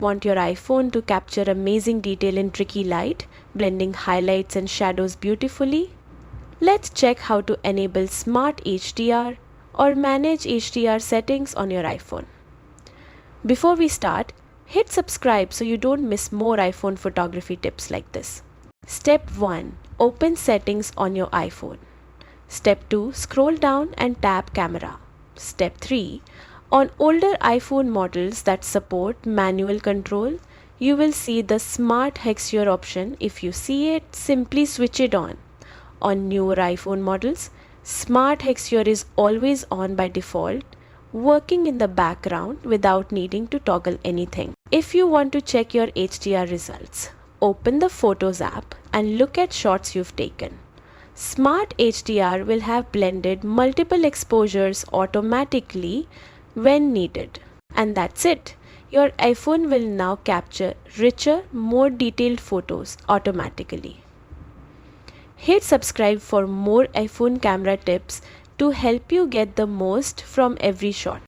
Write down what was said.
Want your iPhone to capture amazing detail in tricky light, blending highlights and shadows beautifully? Let's check how to enable Smart HDR or manage HDR settings on your iPhone. Before we start, hit subscribe so you don't miss more iPhone photography tips like this. Step 1. Open settings on your iPhone. Step 2. Scroll down and tap camera. Step 3. On older iPhone models that support manual control, you will see the Smart HDR option. If you see it, simply switch it on. On newer iPhone models, Smart HDR is always on by default, working in the background without needing to toggle anything. If you want to check your HDR results, open the Photos app and look at shots you've taken. Smart HDR will have blended multiple exposures automatically when needed. And that's it. Your iPhone will now capture richer, more detailed photos automatically. Hit subscribe for more iPhone camera tips to help you get the most from every shot.